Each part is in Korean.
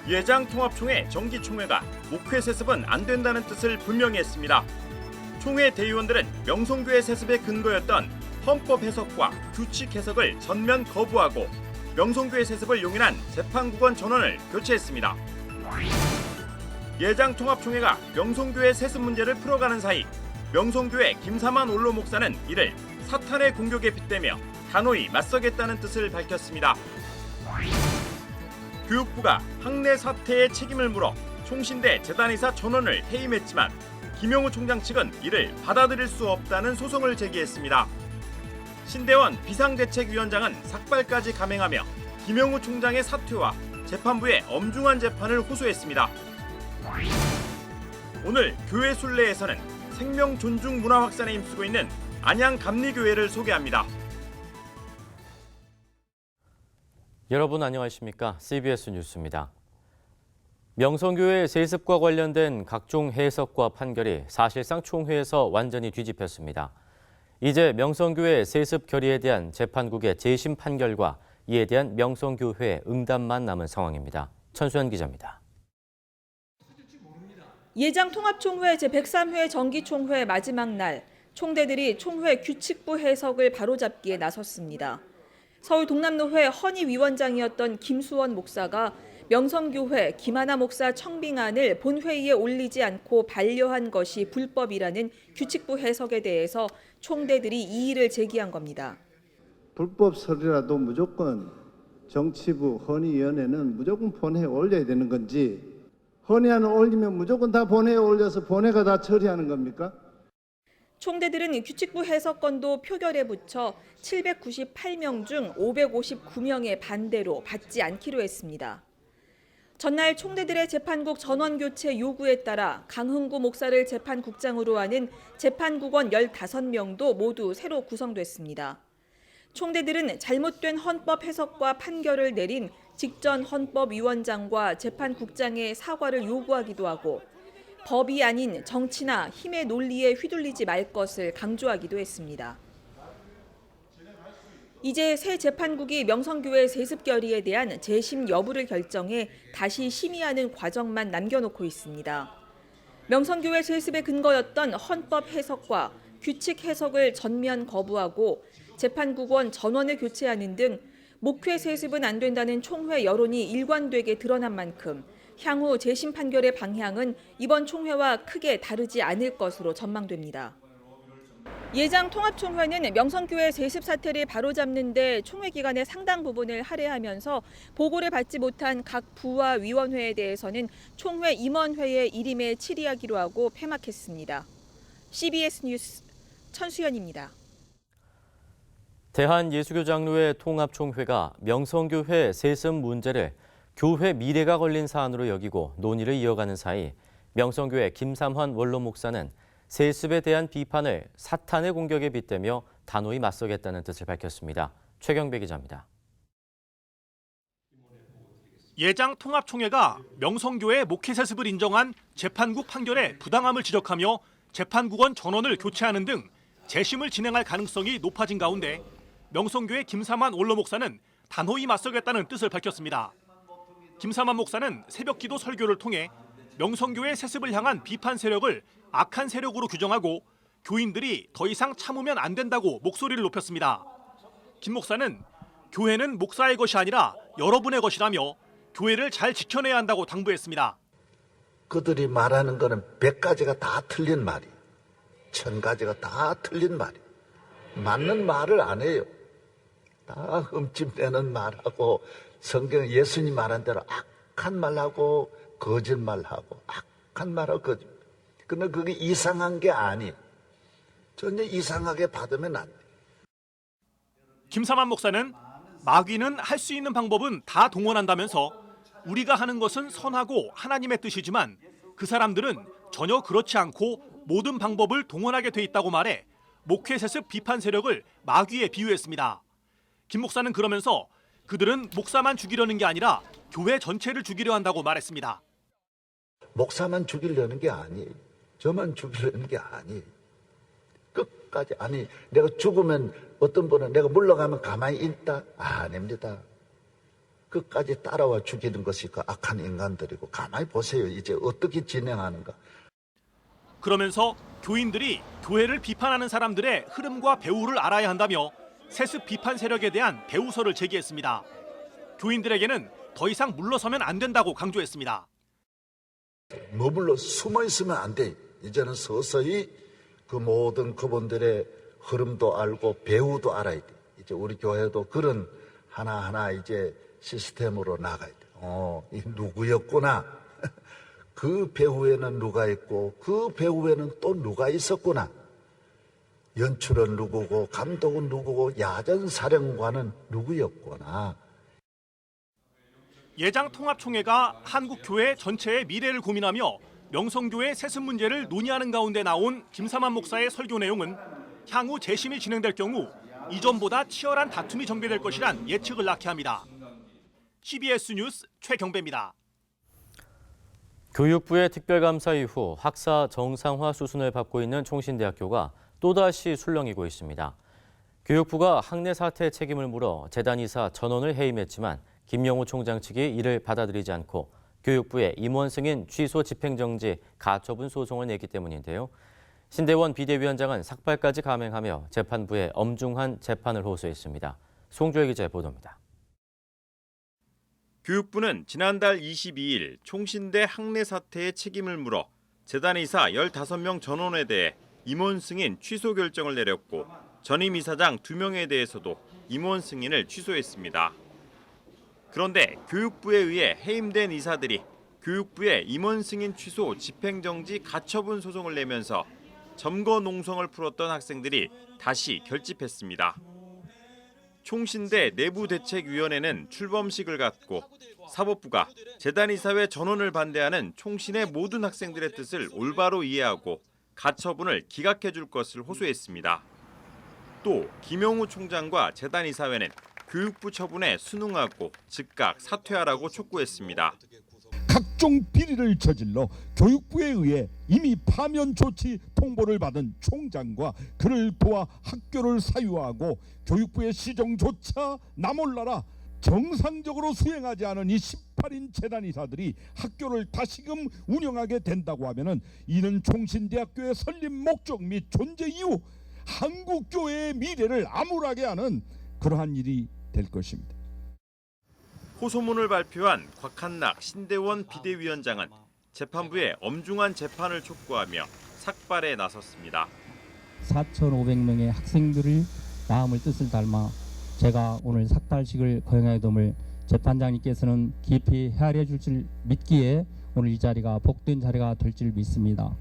예장통합총회 정기총회가 목회 세습은 안 된다는 뜻을 분명히 했습니다. 총회 대의원들은 명성교회 세습의 근거였던 헌법 해석과 규칙 해석을 전면 거부하고 명성교회 세습을 용인한 재판국원 전원을 교체했습니다. 예장통합총회가 명성교회 세습 문제를 풀어가는 사이 명성교회 김사만 원로 목사는 이를 사탄의 공격에 빗대며 단호히 맞서겠다는 뜻을 밝혔습니다. 교육부가 학내 사태의 책임을 물어 총신대 재단이사 전원을 해임했지만 김영우 총장 측은 이를 받아들일 수 없다는 소송을 제기했습니다. 신대원 비상대책위원장은 삭발까지 감행하며 김영우 총장의 사퇴와 재판부의 엄중한 재판을 호소했습니다. 오늘 교회 순례에서는 생명 존중 문화 확산에 힘쓰고 있는 안양 감리교회를 소개합니다. 여러분 안녕하십니까? CBS 뉴스입니다. 명성교회 세습과 관련된 각종 해석과 판결이 사실상 총회에서 완전히 뒤집혔습니다. 이제 명성교회 세습 결의에 대한 재판국의 재심 판결과 이에 대한 명성교회의 응답만 남은 상황입니다. 천수연 기자입니다. 예장통합총회 제103회 정기총회 마지막 날, 총대들이 총회 규칙부 해석을 바로잡기에 나섰습니다. 서울 동남노회 헌의위원장이었던 김수원 목사가 명성교회 김하나 목사 청빙안을 본회의에 올리지 않고 반려한 것이 불법이라는 규칙부 해석에 대해서 총대들이 이의를 제기한 겁니다. 불법 서류라도 무조건 정치부 헌의위원회는 무조건 본회의에 올려야 되는 건지, 헌의안을 올리면 무조건 다 본회의에 올려서 본회가 다 처리하는 겁니까? 총대들은 규칙부 해석건도 표결에 붙여 798명 중 559명의 반대로 받지 않기로 했습니다. 전날 총대들의 재판국 전원 교체 요구에 따라 강흥구 목사를 재판국장으로 하는 재판국원 15명도 모두 새로 구성됐습니다. 총대들은 잘못된 헌법 해석과 판결을 내린 직전 헌법위원장과 재판국장의 사과를 요구하기도 하고 법이 아닌 정치나 힘의 논리에 휘둘리지 말 것을 강조하기도 했습니다. 이제 새 재판국이 명성교회 세습 결의에 대한 재심 여부를 결정해 다시 심의하는 과정만 남겨놓고 있습니다. 명성교회 세습의 근거였던 헌법 해석과 규칙 해석을 전면 거부하고 재판국원 전원을 교체하는 등 목회 세습은 안 된다는 총회 여론이 일관되게 드러난 만큼 향후 재심 판결의 방향은 이번 총회와 크게 다르지 않을 것으로 전망됩니다. 예장통합총회는 명성교회 세습 사태를 바로잡는 데 총회 기간의 상당 부분을 할애하면서 보고를 받지 못한 각 부와 위원회에 대해서는 총회 임원회의 일임에 질의하기로 하고 폐막했습니다. CBS 뉴스 천수연입니다. 대한예수교장로회 통합총회가 명성교회 세습 문제를 교회 미래가 걸린 사안으로 여기고 논의를 이어가는 사이 명성교회 김삼환 원로 목사는 세습에 대한 비판을 사탄의 공격에 빗대며 단호히 맞서겠다는 뜻을 밝혔습니다. 최경배 기자입니다. 예장통합총회가 명성교회 목회 세습을 인정한 재판국 판결의 부당함을 지적하며 재판국원 전원을 교체하는 등 재심을 진행할 가능성이 높아진 가운데 명성교회 김삼환 원로 목사는 단호히 맞서겠다는 뜻을 밝혔습니다. 김삼환 목사는 새벽기도 설교를 통해 명성교회 세습을 향한 비판 세력을 악한 세력으로 규정하고 교인들이 더 이상 참으면 안 된다고 목소리를 높였습니다. 김 목사는 교회는 목사의 것이 아니라 여러분의 것이라며 교회를 잘 지켜내야 한다고 당부했습니다. 그들이 말하는 거는 100가지가 다 틀린 말이, 1000가지가 다 틀린 말이, 맞는 말을 안 해요. 다 흠집내는 말하고 성경 예수님 말한 대로 악한 말하고 거짓말하고 악한 말하고 거짓말. 근데 그게 이상한 게 아니. 전혀 이상하게 받으면 안 돼. 김삼환 목사는 마귀는 할 수 있는 방법은 다 동원한다면서 우리가 하는 것은 선하고 하나님의 뜻이지만 그 사람들은 전혀 그렇지 않고 모든 방법을 동원하게 돼 있다고 말해 목회 세습 비판 세력을 마귀에 비유했습니다. 김 목사는 그러면서 그들은 목사만 죽이려는 게 아니라 교회 전체를 죽이려 한다고 말했습니다. 목사만 죽이려는 게 아니에요. 저만 죽이려는 게 아니에요. 끝까지. 아니, 내가 죽으면 어떤 분은 내가 물러가면 가만히 있다? 아닙니다. 끝까지 따라와 죽이는 것이 그 악한 인간들이고 가만히 보세요. 이제 어떻게 진행하는가. 그러면서 교인들이 교회를 비판하는 사람들의 흐름과 배후를 알아야 한다며 세습 비판 세력에 대한 배후설을 제기했습니다. 교인들에게는 더 이상 물러서면 안 된다고 강조했습니다. 머물러 숨어 있으면 안 돼. 이제는 서서히 그 모든 그분들의 흐름도 알고 배후도 알아야 돼. 이제 우리 교회도 그런 하나하나 이제 시스템으로 나가야 돼. 이 누구였구나. 그 배후에는 누가 있고 그 배후에는 또 누가 있었구나. 연출은 누구고 감독은 누구고 야전사령관은 누구였구나. 예장통합총회가 한국교회 전체의 미래를 고민하며 명성교회 세습 문제를 논의하는 가운데 나온 김사만 목사의 설교 내용은 향후 재심이 진행될 경우 이전보다 치열한 다툼이 전개될 것이란 예측을 낳게 합니다. CBS 뉴스 최경배입니다. 교육부의 특별감사 이후 학사 정상화 수순을 밟고 있는 총신대학교가 또다시 술렁이고 있습니다. 교육부가 학내 사태의 책임을 물어 재단 이사 전원을 해임했지만 김영우 총장 측이 이를 받아들이지 않고 교육부에 임원 승인 취소 집행정지 가처분 소송을 냈기 때문인데요. 신대원 비대위원장은 삭발까지 감행하며 재판부에 엄중한 재판을 호소했습니다. 송주혜 기자의 보도입니다. 교육부는 지난달 22일 총신대 학내 사태의 책임을 물어 재단 이사 15명 전원에 대해 임원 승인 취소 결정을 내렸고 전임 이사장 2명에 대해서도 임원 승인을 취소했습니다. 그런데 교육부에 의해 해임된 이사들이 교육부에 임원 승인 취소 집행정지 가처분 소송을 내면서 점거 농성을 풀었던 학생들이 다시 결집했습니다. 총신대 내부대책위원회는 출범식을 갖고 사법부가 재단이사회 전원을 반대하는 총신의 모든 학생들의 뜻을 올바로 이해하고 가처분을 기각해 줄 것을 호소했습니다. 또 김영우 총장과 재단이사회는 교육부 처분에 순응하고 즉각 사퇴하라고 촉구했습니다. 각종 비리를 저질러 교육부에 의해 이미 파면 조치 통보를 받은 총장과 그를 도와 학교를 사유하고 교육부의 시정조차 나몰라라 정상적으로 수행하지 않은 이 18인 재단이사들이 학교를 다시금 운영하게 된다고 하면은 이는 총신대학교의 설립 목적 및 존재 이유 한국교회의 미래를 암울하게 하는 그러한 일이 될 것입니다. 호소문을 발표한 곽한락 신대원 비대위원장은 재판부에 엄중한 재판을 촉구하며 삭발에 나섰습니다. 4,500명의 학생들을 마음을 뜻을 닮아 제가 오늘 삭발식을 거행하게 됨을 재판장님께서는 깊이 헤아려 줄 줄 믿기에 오늘 이 자리가 복된 자리가 될 줄 믿습니다.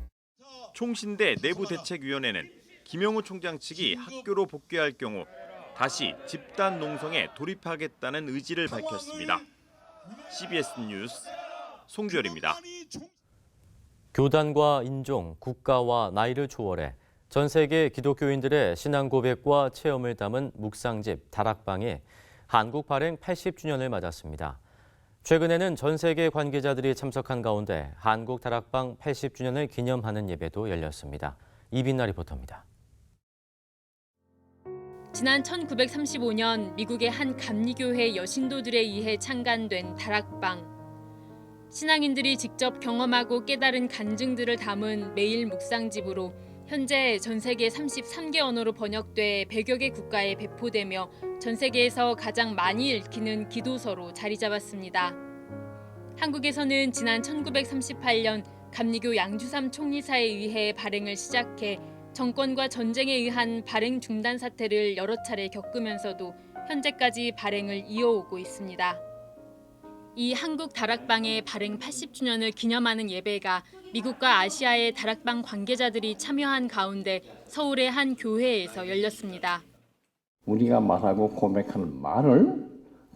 총신대 내부대책위원회는 김영우 총장 측이 학교로 복귀할 경우 다시 집단 농성에 돌입하겠다는 의지를 밝혔습니다. CBS 뉴스 송주열입니다. 교단과 인종, 국가와 나이를 초월해 전 세계 기독교인들의 신앙 고백과 체험을 담은 묵상집 다락방이 한국 발행 80주년을 맞았습니다. 최근에는 전 세계 관계자들이 참석한 가운데 한국 다락방 80주년을 기념하는 예배도 열렸습니다. 이빈나 리포터입니다. 지난 1935년 미국의 한 감리교회 여신도들에 의해 창간된 다락방. 신앙인들이 직접 경험하고 깨달은 간증들을 담은 매일 묵상집으로 현재 전 세계 33개 언어로 번역돼 100여 개 국가에 배포되며 전 세계에서 가장 많이 읽히는 기도서로 자리 잡았습니다. 한국에서는 지난 1938년 감리교 양주삼 총리사에 의해 발행을 시작해 정권과 전쟁에 의한 발행 중단 사태를 여러 차례 겪으면서도 현재까지 발행을 이어오고 있습니다. 이 한국 다락방의 발행 80주년을 기념하는 예배가 미국과 아시아의 다락방 관계자들이 참여한 가운데 서울의 한 교회에서 열렸습니다. 우리가 말하고 고백하는 말을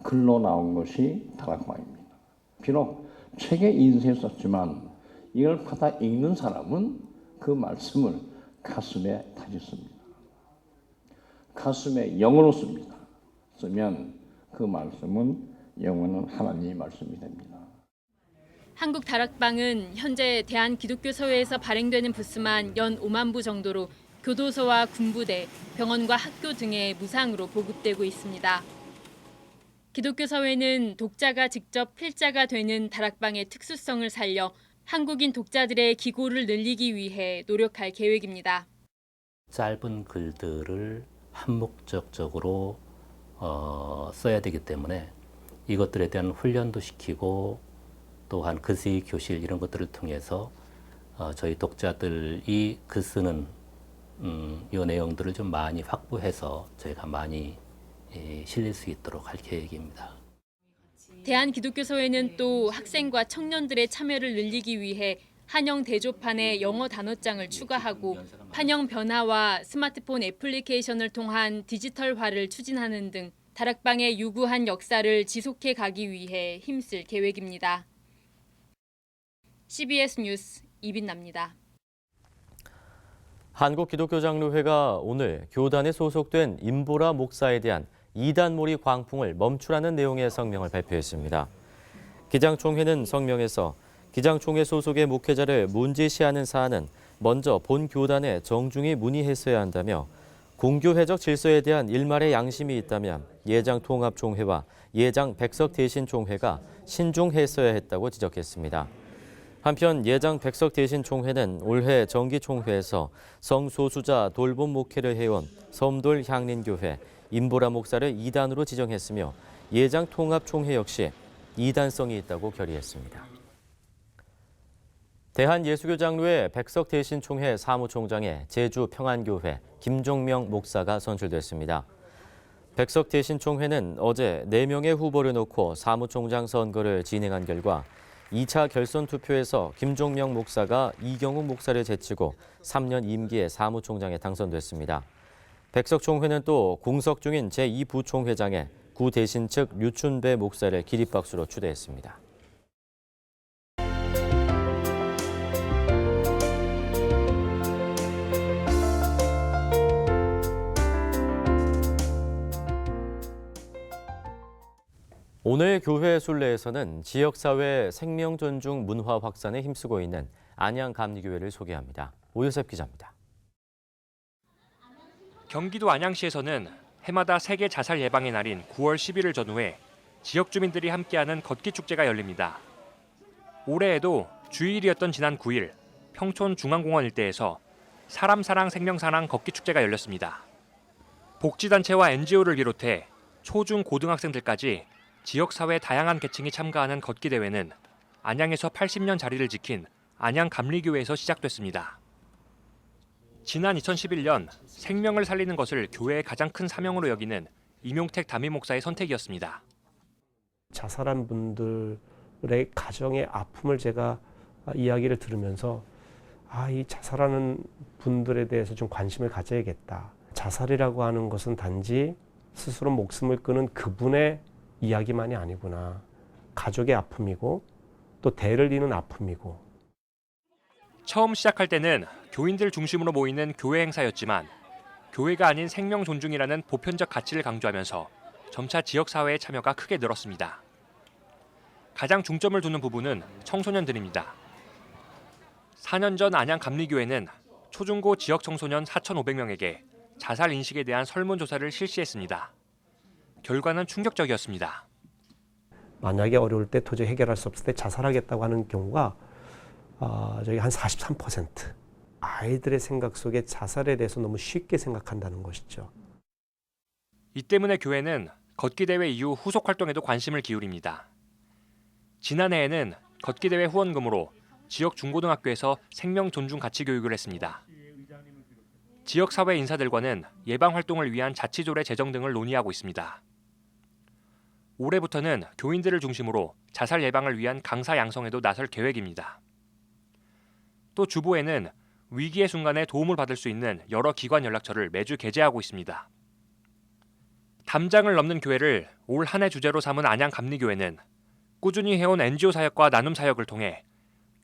글로 나온 것이 다락방입니다. 비록 책에 인쇄했었지만 이걸 받아 읽는 사람은 그 말씀을 가슴에 다졌습니다. 가슴에 영어로 씁니다. 쓰면 그 말씀은 영어는 하나님의 말씀이 됩니다. 한국 다락방은 현재 대한기독교서회에서 발행되는 부스만 연 5만 부 정도로 교도소와 군부대, 병원과 학교 등에 무상으로 보급되고 있습니다. 기독교 사회는 독자가 직접 필자가 되는 다락방의 특수성을 살려 한국인 독자들의 기고를 늘리기 위해 노력할 계획입니다. 짧은 글들을 한목적적으로 써야 되기 때문에 이것들에 대한 훈련도 시키고 또한 글쓰기 교실 이런 것들을 통해서 저희 독자들이 글 쓰는 이 내용들을 좀 많이 확보해서 저희가 많이 실릴 수 있도록 할 계획입니다. 대한기독교서회는 또 학생과 청년들의 참여를 늘리기 위해 한영 대조판에 영어 단어장을 추가하고 판형 변화와 스마트폰 애플리케이션을 통한 디지털화를 추진하는 등 다락방의 유구한 역사를 지속해 가기 위해 힘쓸 계획입니다. CBS 뉴스 이빈나입니다. 한국기독교장로회가 오늘 교단에 소속된 임보라 목사에 대한 이단몰이 광풍을 멈추라는 내용의 성명을 발표했습니다. 기장총회는 성명에서 기장총회 소속의 목회자를 문제시하는 사안은 먼저 본 교단에 정중히 문의했어야 한다며 공교회적 질서에 대한 일말의 양심이 있다면 예장통합총회와 예장백석대신총회가 신중했어야 했다고 지적했습니다. 한편 예장백석대신총회는 올해 정기총회에서 성소수자 돌봄 목회를 해온 섬돌 향린교회 임보라 목사를 2단으로 지정했으며 예장통합총회 역시 2단성이 있다고 결의했습니다. 대한예수교장로회 백석대신총회 사무총장에 제주평안교회 김종명 목사가 선출됐습니다. 백석대신총회는 어제 4명의 후보를 놓고 사무총장 선거를 진행한 결과 2차 결선 투표에서 김종명 목사가 이경욱 목사를 제치고 3년 임기의 사무총장에 당선됐습니다. 백석총회는 또 공석 중인 제2부총회장에 구 대신 측 류춘배 목사를 기립박수로 추대했습니다. 오늘 교회 순례에서는 지역사회 생명 존중 문화 확산에 힘쓰고 있는 안양감리교회를 소개합니다. 오요셉 기자입니다. 경기도 안양시에서는 해마다 세계 자살 예방의 날인 9월 10일을 전후해 지역 주민들이 함께하는 걷기 축제가 열립니다. 올해에도 주일이었던 지난 9일 평촌 중앙공원 일대에서 사람 사랑 생명 사랑 걷기 축제가 열렸습니다. 복지단체와 NGO를 비롯해 초중 고등학생들까지 지역사회 다양한 계층이 참가하는 걷기 대회는 안양에서 80년 자리를 지킨 안양감리교회에서 시작됐습니다. 지난 2011년 생명을 살리는 것을 교회의 가장 큰 사명으로 여기는 임용택 담임 목사의 선택이었습니다. 자살한 분들의 가정의 아픔을 제가 이야기를 들으면서 이 자살하는 분들에 대해서 좀 관심을 가져야겠다. 자살이라고 하는 것은 단지 스스로 목숨을 끊은 그분의 이야기만이 아니구나. 가족의 아픔이고 또 대를 이는 아픔이고. 처음 시작할 때는 교인들 중심으로 모이는 교회 행사였지만 교회가 아닌 생명 존중이라는 보편적 가치를 강조하면서 점차 지역사회의 참여가 크게 늘었습니다. 가장 중점을 두는 부분은 청소년들입니다. 4년 전 안양감리교회는 초중고 지역 청소년 4,500명에게 자살 인식에 대한 설문조사를 실시했습니다. 결과는 충격적이었습니다. 만약에 어려울 때 도저히 해결할 수 없을 때 자살하겠다고 하는 경우가 저희 한 43%. 아이들의 생각 속에 자살에 대해서 너무 쉽게 생각한다는 것이죠. 이 때문에 교회는 걷기 대회 이후 후속 활동에도 관심을 기울입니다. 지난해에는 걷기 대회 후원금으로 지역 중고등학교에서 생명 존중 가치 교육을 했습니다. 지역 사회 인사들과는 예방 활동을 위한 자치조례 제정 등을 논의하고 있습니다. 올해부터는 교인들을 중심으로 자살 예방을 위한 강사 양성에도 나설 계획입니다. 또 주보에는 위기의 순간에 도움을 받을 수 있는 여러 기관 연락처를 매주 게재하고 있습니다. 담장을 넘는 교회를 올 한 해 주제로 삼은 안양감리교회는 꾸준히 해온 NGO 사역과 나눔 사역을 통해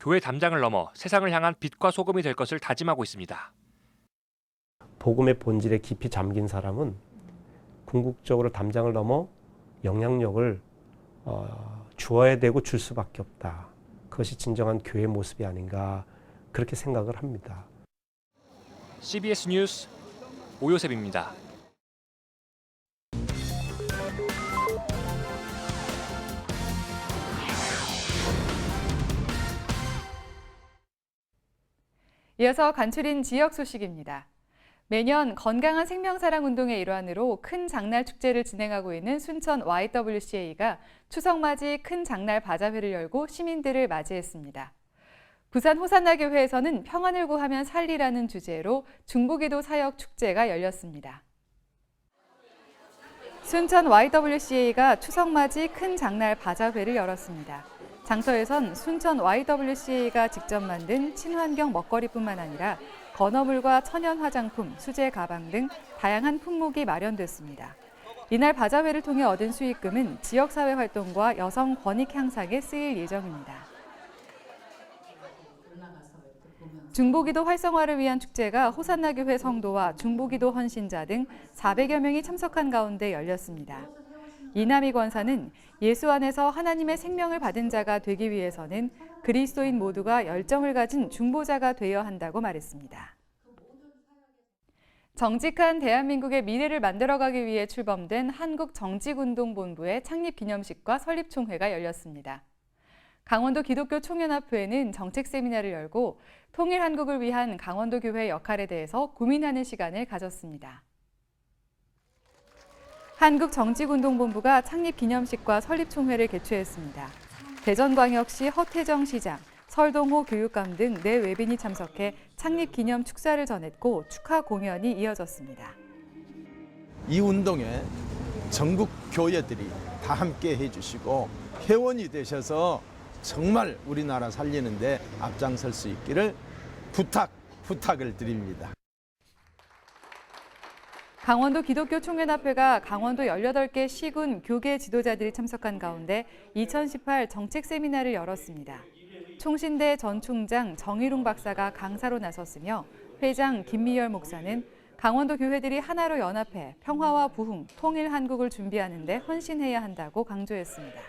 교회 담장을 넘어 세상을 향한 빛과 소금이 될 것을 다짐하고 있습니다. 복음의 본질에 깊이 잠긴 사람은 궁극적으로 담장을 넘어 영향력을 주어야 되고 줄 수밖에 없다. 그것이 진정한 교회의 모습이 아닌가 그렇게 생각을 합니다. CBS 뉴스 오요셉입니다. 이어서 간추린 지역 소식입니다. 매년 건강한 생명사랑 운동의 일환으로 큰 장날 축제를 진행하고 있는 순천 YWCA가 추석맞이 큰 장날 바자회를 열고 시민들을 맞이했습니다. 부산 호산나교회에서는 평안을 구하면 살리라는 주제로 중보기도 사역 축제가 열렸습니다. 순천 YWCA가 추석맞이 큰 장날 바자회를 열었습니다. 장터에선 순천 YWCA가 직접 만든 친환경 먹거리뿐만 아니라 건어물과 천연 화장품, 수제 가방 등 다양한 품목이 마련됐습니다. 이날 바자회를 통해 얻은 수익금은 지역사회 활동과 여성 권익 향상에 쓰일 예정입니다. 중보기도 활성화를 위한 축제가 호산나교회 성도와 중보기도 헌신자 등 400여 명이 참석한 가운데 열렸습니다. 이남희 권사는 예수 안에서 하나님의 생명을 받은 자가 되기 위해서는 그리스도인 모두가 열정을 가진 중보자가 되어야 한다고 말했습니다. 정직한 대한민국의 미래를 만들어가기 위해 출범된 한국정직운동본부의 창립기념식과 설립총회가 열렸습니다. 강원도 기독교 총연합회는 정책 세미나를 열고 통일 한국을 위한 강원도 교회의 역할에 대해서 고민하는 시간을 가졌습니다. 한국정직운동본부가 창립기념식과 설립총회를 개최했습니다. 대전광역시 허태정 시장, 설동호 교육감 등 4외빈이 참석해 창립기념 축사를 전했고 축하 공연이 이어졌습니다. 이 운동에 전국 교회들이 다 함께 해주시고 회원이 되셔서 정말 우리나라 살리는데 앞장설 수 있기를 부탁을 드립니다. 강원도 기독교 총연합회가 강원도 18개 시군 교계 지도자들이 참석한 가운데 2018 정책 세미나를 열었습니다. 총신대 전 총장 정일웅 박사가 강사로 나섰으며 회장 김미열 목사는 강원도 교회들이 하나로 연합해 평화와 부흥, 통일 한국을 준비하는 데 헌신해야 한다고 강조했습니다.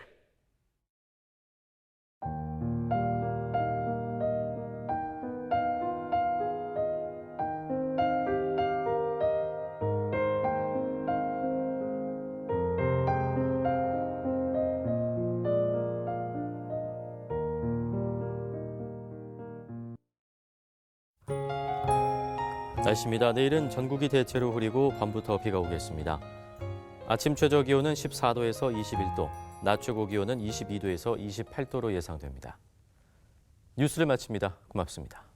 날씨입니다. 내일은 전국이 대체로 흐리고 밤부터 비가 오겠습니다. 아침 최저 기온은 14도에서 21도, 낮 최고 기온은 22도에서 28도로 예상됩니다. 뉴스를 마칩니다. 고맙습니다.